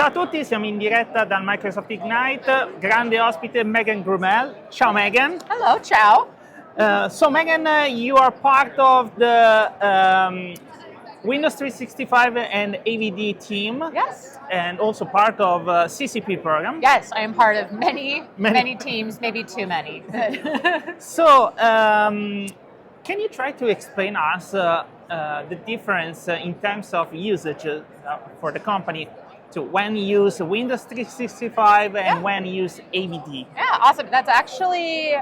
Ciao a tutti, siamo in diretta dal Microsoft Ignite, grande ospite Megan Gremmell. Ciao Megan. Hello, ciao. So Megan, you are part of the Windows 365 and AVD team. Yes. And also part of CCP program. Yes, I am part of many teams, maybe too many. So, can you try to explain us the difference in terms of usage for the company to when you use Windows 365 and when you use AVD? Yeah, awesome. That's actually,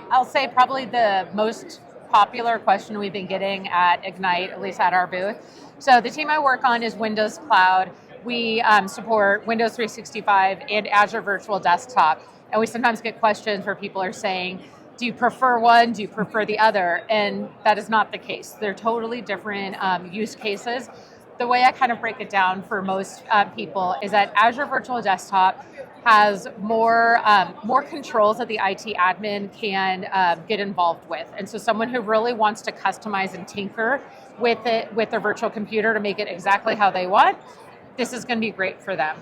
I'll say, probably the most popular question we've been getting at Ignite, at least at our booth. So the team I work on is Windows Cloud. We support Windows 365 and Azure Virtual Desktop. And we sometimes get questions where people are saying, do you prefer one? Do you prefer the other? And that is not the case. They're totally different use cases. The way I kind of break it down for most people is that Azure Virtual Desktop has more controls that the IT admin can get involved with. And so someone who really wants to customize and tinker with it, with their virtual computer to make it exactly how they want, this is going to be great for them.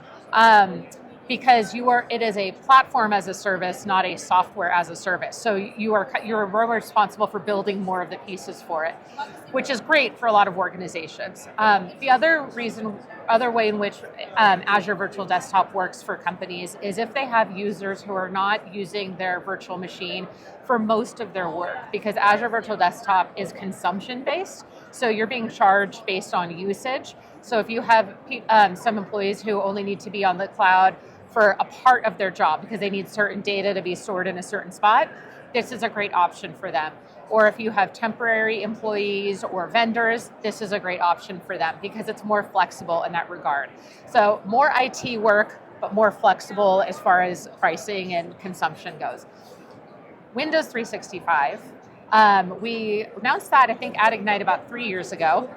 Because it is a platform as a service, not a software as a service. So you're more responsible for building more of the pieces for it, which is great for a lot of organizations. The other way in which Azure Virtual Desktop works for companies is if they have users who are not using their virtual machine for most of their work, because Azure Virtual Desktop is consumption-based, so you're being charged based on usage. So if you have some employees who only need to be on the cloud for a part of their job because they need certain data to be stored in a certain spot, this is a great option for them. Or if you have temporary employees or vendors, this is a great option for them because it's more flexible in that regard. So more IT work, but more flexible as far as pricing and consumption goes. Windows 365, we announced that, I think, at Ignite about 3 years ago.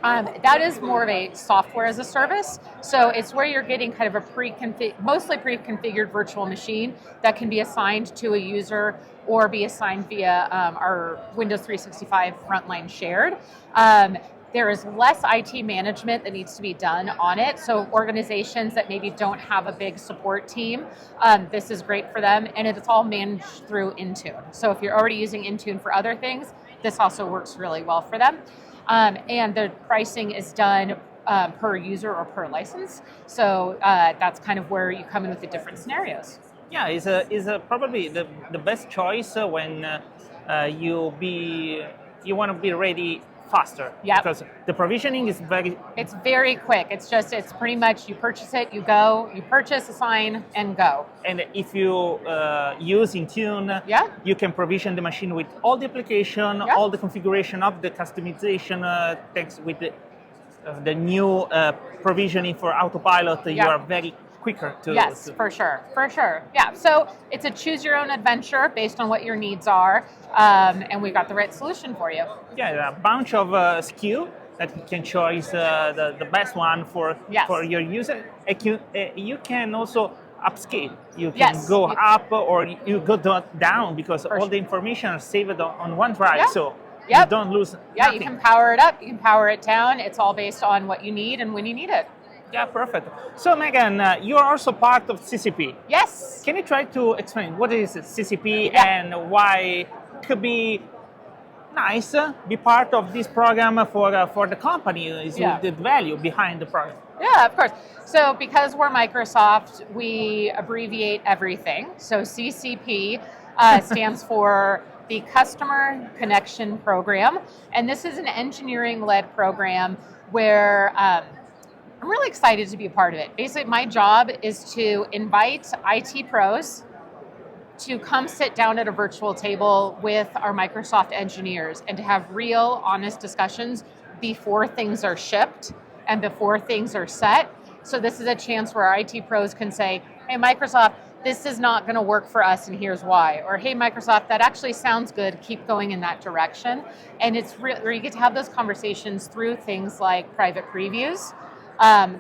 That is more of a software as a service. So it's where you're getting kind of a mostly pre-configured virtual machine that can be assigned to a user or be assigned via our Windows 365 frontline shared. There is less IT management that needs to be done on it. So organizations that maybe don't have a big support team, this is great for them. And it's all managed through Intune. So if you're already using Intune for other things, this also works really well for them. And the pricing is done per user or per license. So that's kind of where you come in with the different scenarios. Yeah, is probably the best choice when you want to be ready faster. Yeah. Because the provisioning is It's very quick. It's pretty much you purchase it, you go, you purchase, assign, and go. And if you use Intune, you can provision the machine with all the application, all the configuration of the customization thanks with the new provisioning for autopilot. You are very quicker to... Yes, for sure. Yeah, so it's a choose your own adventure based on what your needs are, and we've got the right solution for you. Yeah, a bunch of SKU that you can choose the best one for your user. You can also upscale. You can go up or you go down because all the information is saved on one drive, so you don't lose nothing. You can power it up, you can power it down. It's all based on what you need and when you need it. Yeah, perfect. So Megan, you are also part of CCP. Yes. Can you try to explain what is CCP and why it could be nice be part of this program for the company? Is the value behind the program? Yeah, of course. So because we're Microsoft, we abbreviate everything. So CCP stands for the Customer Connection Program. And this is an engineering-led program where I'm really excited to be a part of it. Basically, my job is to invite IT pros to come sit down at a virtual table with our Microsoft engineers and to have real, honest discussions before things are shipped and before things are set. So this is a chance where our IT pros can say, hey, Microsoft, this is not going to work for us and here's why. Or, hey, Microsoft, that actually sounds good. Keep going in that direction. And it's where you get to have those conversations through things like private previews,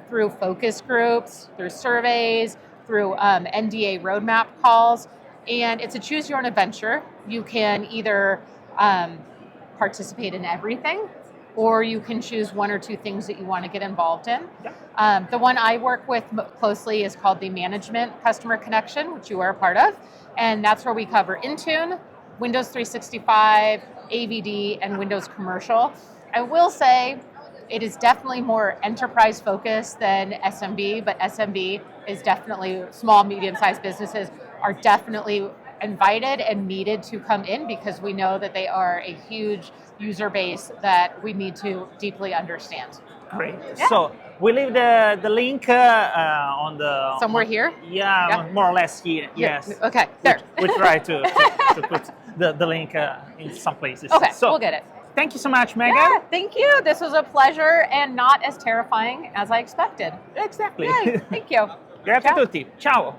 through focus groups, through surveys, through NDA roadmap calls. And it's a choose your own adventure. You can either participate in everything, or you can choose one or two things that you want to get involved in. Yeah. The one I work with closely is called the Management Customer Connection, which you are a part of. And that's where we cover Intune, Windows 365, AVD, and Windows Commercial. I will say it is definitely more enterprise focused than SMB, but SMB is definitely, small, medium-sized businesses are definitely invited and needed to come in because we know that they are a huge user base that we need to deeply understand. Great. Yeah. So we leave the link on the... Somewhere here? Yeah, more or less here, yes. Okay, there. We try to put the link in some places. Okay, so, we'll get it. Thank you so much, Megan. Yeah, thank you. This was a pleasure and not as terrifying as I expected. Exactly. Yay, thank you. Grazie a tutti. Ciao.